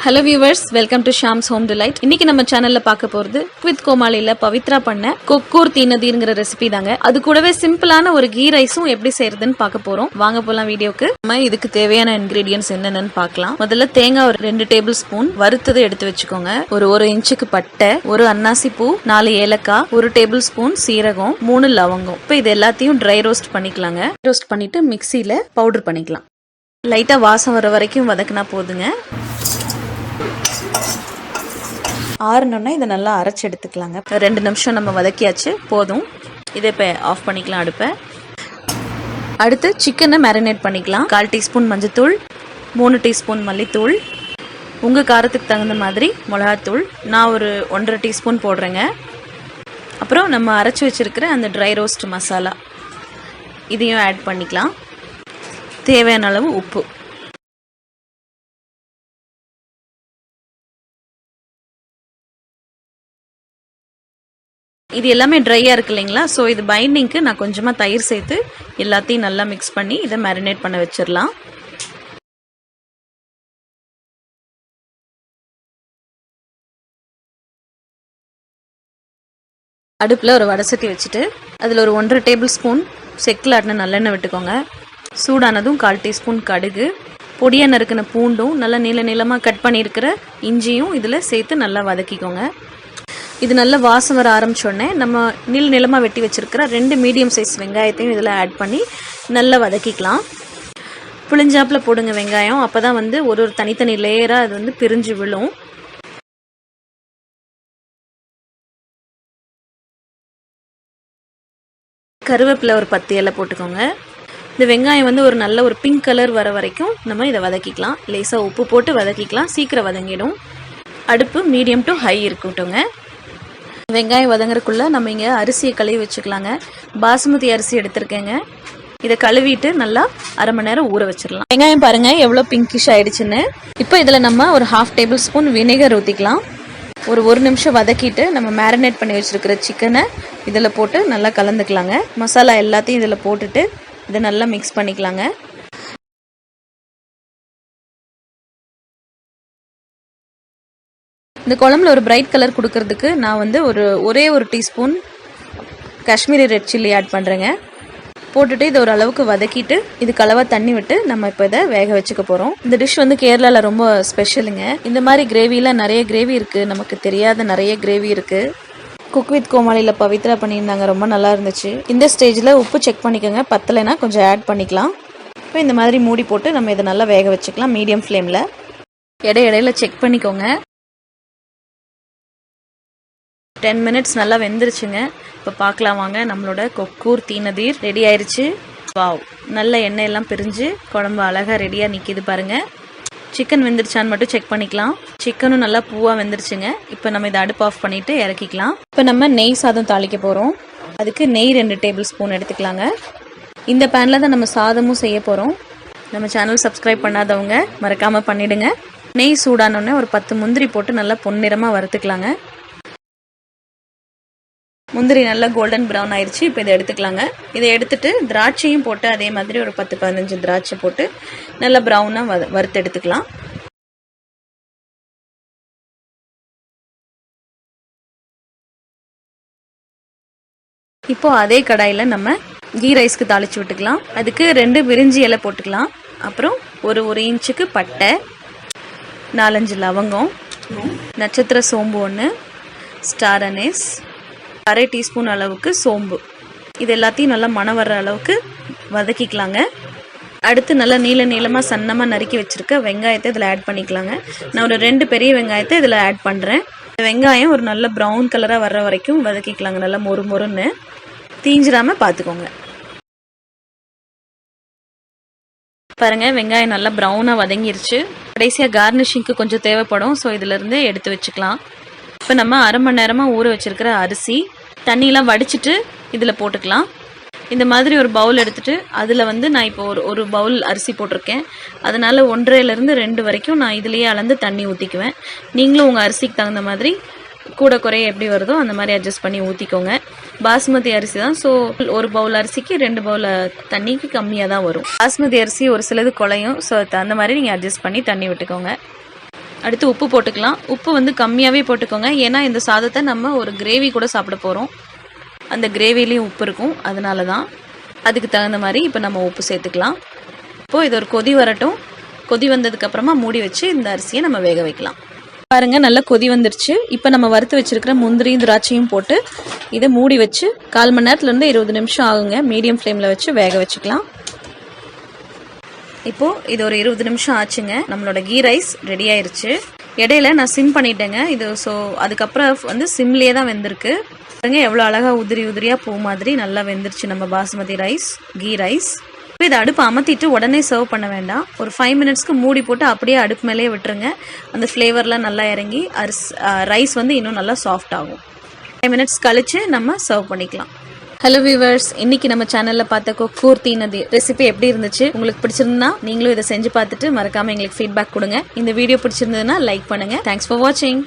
Hello viewers, welcome to Sham's Home Delight. இன்னைக்கு நம்ம சேனல்ல பார்க்க போறது வித் கோமாளில பவித்ரா பண்ண கொக்கூர் தீ நதீர்ங்கற ரெசிபி தாங்க. அது கூடவே சிம்பிளான ஒரு கீ ரைஸும் எப்படி செய்யறதுன்னு பார்க்க போறோம். வாங்க போலாம் வீடியோக்கு. நம்ம இதுக்கு தேவையான இன்கிரிடியன்ட்ஸ் என்னென்னன்னு பார்க்கலாம். முதல்ல தேங்காய் ஒரு 2 டேபிள் ஸ்பூன் வறுத்ததை எடுத்து வச்சுக்கோங்க. ஒரு 1 இன்ச்சுக்கு பட்டை, ஒரு அன்னாசி பூ, 4 ஏலக்காய், 1 டேபிள் ஸ்பூன் சீரகம், 3 லவங்கம். இப்போ இது எல்லாத்தையும் ட்ரை ரோஸ்ட் பண்ணிக்கலாங்க. ரோஸ்ட் பண்ணிட்டு மிக்ஸில பவுடர் பண்ணிக்கலாம். லைட்டா வாசம் வர வரைக்கும் வதக்கினா போதுங்க. ஆறுனோன்னா இதை நல்லா அரைச்சி எடுத்துக்கலாங்க. 2 நிமிஷம் நம்ம வதக்கியாச்சு, போதும். இதை இப்போ ஆஃப் பண்ணிக்கலாம் அடுப்பை. அடுத்து சிக்கனை மேரினேட் பண்ணிக்கலாம். 1/4 டீஸ்பூன் மஞ்சத்தூள், 3 டீஸ்பூன் மல்லித்தூள், உங்கள் காரத்துக்கு தகுந்த மாதிரி மிளகாத்தூள். நான் ஒரு 1.5 டீஸ்பூன் போடுறேங்க. அப்புறம் நம்ம அரைச்சி வச்சுருக்கிற அந்த ட்ரை ரோஸ்ட் மசாலா இதையும் ஆட் பண்ணிக்கலாம். தேவையான அளவு உப்பு. இது எல்லாமே ட்ரையாக இருக்கு இல்லைங்களா? ஸோ இது பைண்டிங்க்கு நான் கொஞ்சமாக தயிர் சேர்த்து எல்லாத்தையும் நல்லா மிக்ஸ் பண்ணி இதை மேரினேட் பண்ண வச்சிடலாம். அடுப்பில் ஒரு வடசட்டி வச்சுட்டு அதில் ஒரு 1.5 டேபிள் ஸ்பூன் செக்கில் ஆட்டின நல்லெண்ணெய் விட்டுக்கோங்க. சூடானதும் 1/4 டீஸ்பூன் கடுகு, பொடியாக நறுக்கின பூண்டும், நல்லா நீளமாக கட் பண்ணியிருக்கிற இஞ்சியும் இதில் சேர்த்து நல்லா வதக்கிக்கோங்க. இது நல்ல வாசம் வர ஆரம்பிச்சோடனே நம்ம நீளமாக வெட்டி வச்சிருக்கிற 2 மீடியம் சைஸ் வெங்காயத்தையும் இதில் ஆட் பண்ணி நல்லா வதக்கிக்கலாம். புளிஞ்சாப்பில் போடுங்க வெங்காயம், அப்போ தான் வந்து ஒரு தனித்தனி லேயராக அது வந்து பிரிஞ்சு விழும். கருவேப்பிலை ஒரு 10 இலை போட்டுக்கோங்க. இந்த வெங்காயம் வந்து ஒரு நல்ல ஒரு பிங்க் கலர் வர வரைக்கும் நம்ம இதை வதக்கிக்கலாம். லேசாக உப்பு போட்டு வதக்கிக்கலாம், சீக்கிரம் வதங்கிடும். அடுப்பு மீடியம் டு ஹை இருக்கட்டுங்க. வெங்காயம் வதங்குறதுக்குள்ளே நம்ம இங்கே அரிசியை கழுவி வச்சுக்கலாங்க. பாசுமதி அரிசி எடுத்திருக்கேங்க. இதை கழுவிட்டு நல்லா 1/2 மணி நேரம் ஊற வச்சிடலாம். வெங்காயம் பாருங்கள் எவ்வளோ பிங்கிஷ் ஆயிடுச்சுன்னு. இப்போ இதில் நம்ம ஒரு 1/2 டேபிள் ஸ்பூன் வினேகர் ஊற்றிக்கலாம். ஒரு 1 நிமிஷம் வதக்கிட்டு நம்ம மேரினேட் பண்ணி வச்சுருக்கிற சிக்கனை இதில் போட்டு நல்லா கலந்துக்கலாங்க. மசாலா எல்லாத்தையும் இதில் போட்டுட்டு இதை நல்லா மிக்ஸ் பண்ணிக்கலாங்க. இந்த குழம்புல ஒரு பிரைட் கலர் கொடுக்கறதுக்கு நான் வந்து ஒரே ஒரு teaspoon Kashmiri red chilli add பண்ணுறேங்க. போட்டுட்டு இதை ஒரு அளவுக்கு வதக்கிட்டு இது கலவா தண்ணி விட்டு நம்ம இப்போ இதை வேக வச்சுக்க போகிறோம். இந்த டிஷ் வந்து கேரளாவில் ரொம்ப ஸ்பெஷலுங்க. இந்த மாதிரி கிரேவியில் நிறைய கிரேவி இருக்குது, நமக்கு தெரியாத நிறைய கிரேவி இருக்குது. குக் வித் கோமாளியில் பவித்ரா பண்ணியிருந்தாங்க, ரொம்ப நல்லா இருந்துச்சு. இந்த ஸ்டேஜில் உப்பு செக் பண்ணிக்கோங்க, பத்தலைன்னா கொஞ்சம் ஆட் பண்ணிக்கலாம். இப்போ இந்த மாதிரி மூடி போட்டு நம்ம இதை நல்லா வேக வச்சுக்கலாம் மீடியம் ஃப்ளேமில். இடையில செக் பண்ணிக்கோங்க. 10 மினிட்ஸ் நல்லா வெந்துருச்சுங்க. இப்போ பார்க்கலாம் வாங்க. நம்மளோட கொக்கூர் தீ நதீர் ரெடி ஆயிடுச்சு. வாவ், நல்ல எண்ணெய் எல்லாம் பிரிஞ்சு குழம்பு அழகாக ரெடியாக நிற்கிது பாருங்கள். சிக்கன் வெந்துருச்சான்னு மட்டும் செக் பண்ணிக்கலாம். சிக்கனும் நல்லா பூவாக வெந்துருச்சுங்க. இப்போ நம்ம இதை அடுப்பு ஆஃப் பண்ணிவிட்டு இறக்கிக்கலாம். இப்போ நம்ம நெய் சாதம் தாளிக்க போகிறோம். அதுக்கு நெய் 2 டேபிள் ஸ்பூன் எடுத்துக்கலாங்க. இந்த பேனில் தான் நம்ம சாதமும் செய்ய போகிறோம். நம்ம சேனல் சப்ஸ்கிரைப் பண்ணாதவங்க மறக்காமல் பண்ணிவிடுங்க. நெய் சூடானோடனே ஒரு 10 முந்திரி போட்டு நல்லா பொன்னிறமாக வறுத்துக்கலாங்க. முந்திரி நல்லா கோல்டன் ப்ரௌன் ஆயிடுச்சு. இப்போ இதை எடுத்துக்கலாங்க. இதை எடுத்துட்டு திராட்சையும் போட்டு அதே மாதிரி ஒரு 10-15 திராட்சை போட்டு நல்லா ப்ரௌனாக வறுத்து எடுத்துக்கலாம். இப்போ அதே கடாயில் நம்ம கீ ரைஸ்க்கு தாளிச்சு விட்டுக்கலாம். அதுக்கு 2 பிரிஞ்சி இலை போட்டுக்கலாம். அப்புறம் ஒரு 1 இன்ச்சுக்கு பட்டை, 4-5 லவங்கம், நட்சத்திர சோம்பு 1, ஸ்டார் அனீஸ், 1/2 டீஸ்பூன் அளவுக்கு சோம்பு. இது எல்லாத்தையும் நல்லா மணம் வர்ற அளவுக்கு வதக்கிக்கலாங்க. அடுத்து நல்லா நீளமாக சன்னமாக நறுக்கி வச்சுருக்க வெங்காயத்தை இதில் ஆட் பண்ணிக்கலாங்க. நான் ஒரு 2 பெரிய வெங்காயத்தை இதில் ஆட் பண்ணுறேன். வெங்காயம் ஒரு நல்ல ப்ரௌன் கலராக வர்ற வரைக்கும் வதக்கிக்கலாங்க. நல்லா மொறுன்னு தீஞ்சிடாமல் பார்த்துக்கோங்க. பாருங்கள், வெங்காயம் நல்லா ப்ரௌனாக வதங்கிருச்சு. கடைசியாக கார்னிஷிங்க்கு கொஞ்சம் தேவைப்படும். ஸோ இதிலேருந்து எடுத்து வச்சுக்கலாம். இப்போ நம்ம 1/2 மணி நேரமாக ஊற வச்சுருக்கிற அரிசி தண்ணியெலாம் வடிச்சிட்டு இதில் போட்டுக்கலாம். இந்த மாதிரி ஒரு பவுல் எடுத்துகிட்டு அதில் வந்து நான் இப்போ ஒரு பவுல் அரிசி போட்டிருக்கேன். அதனால் 1.5லேருந்து 2 வரைக்கும் நான் இதிலேயே அளந்து தண்ணி ஊற்றிக்குவேன். நீங்களும் உங்கள் அரிசிக்கு தகுந்த மாதிரி கூட குறைய எப்படி வருதோ அந்த மாதிரி அட்ஜஸ்ட் பண்ணி ஊற்றிக்கோங்க. பாஸ்மதி அரிசி தான், ஸோ ஒரு பவுல் அரிசிக்கு 2 பவுல் தண்ணிக்கு கம்மியாக தான் வரும். பாஸ்மதி அரிசி ஒரு சிலது குழையும், ஸோ அந்த மாதிரி நீங்கள் அட்ஜஸ்ட் பண்ணி தண்ணி விட்டுக்கோங்க. அடுத்து உப்பு போட்டுக்கலாம். உப்பு வந்து கம்மியாகவே போட்டுக்கோங்க, ஏன்னா இந்த சாதத்தை நம்ம ஒரு கிரேவி கூட சாப்பிட போகிறோம். அந்த கிரேவிலையும் உப்பு இருக்கும், அதனால தான். அதுக்கு தகுந்த மாதிரி இப்போ நம்ம உப்பு சேர்த்துக்கலாம். இப்போது இது ஒரு கொதி வரட்டும். கொதி வந்ததுக்கப்புறமா மூடி வச்சு இந்த அரிசியை நம்ம வேக வைக்கலாம். பாருங்கள், நல்லா கொதி வந்துருச்சு. இப்போ நம்ம வறுத்து வச்சுருக்கிற முந்திரியும் திராட்சையும் போட்டு இதை மூடி வச்சு 1/4 மணி நேரத்துலேருந்து 20 நிமிஷம் ஆகுங்க. மீடியம் ஃப்ளேமில் வச்சு வேக வச்சுக்கலாம். இப்போது இது ஒரு 20 நிமிஷம் ஆச்சுங்க. நம்மளோட கீ ரைஸ் ரெடி ஆயிருச்சு. இடையில நான் சிம் பண்ணிட்டேங்க இது. ஸோ அதுக்கப்புறம் வந்து சிம்லேயே தான் வெந்திருக்கு. பாருங்க எவ்வளோ அழகாக உதிரி உதிரியாக பூ மாதிரி நல்லா வெந்துருச்சு நம்ம பாசுமதி ரைஸ், கீ ரைஸ். இதை அடுப்பு அமர்த்திட்டு உடனே சர்வ் பண்ண வேண்டாம். ஒரு 5 மினிட்ஸ்க்கு மூடி போட்டு அப்படியே அடுப்பு மேலேயே விட்டுருங்க. அந்த ஃப்ளேவர்லாம் நல்லா இறங்கி ரைஸ் வந்து இன்னும் நல்லா சாஃப்ட் ஆகும். 5 மினிட்ஸ் கழித்து நம்ம சர்வ் பண்ணிக்கலாம். ஹலோ வியூவர்ஸ், இன்னைக்கு நம்ம சேனலில் பார்த்த கொக்கூர் தீ நதீர் ரெசிபி எப்படி இருந்துச்சு? உங்களுக்கு பிடிச்சிருந்தா நீங்களும் இதை செஞ்சு பார்த்துட்டு மறக்காமல் எங்களுக்கு ஃபீட்பேக் கொடுங்க. இந்த வீடியோ பிடிச்சிருந்ததுன்னா லைக் பண்ணுங்கள். தேங்க்ஸ் ஃபார் வாட்சிங்.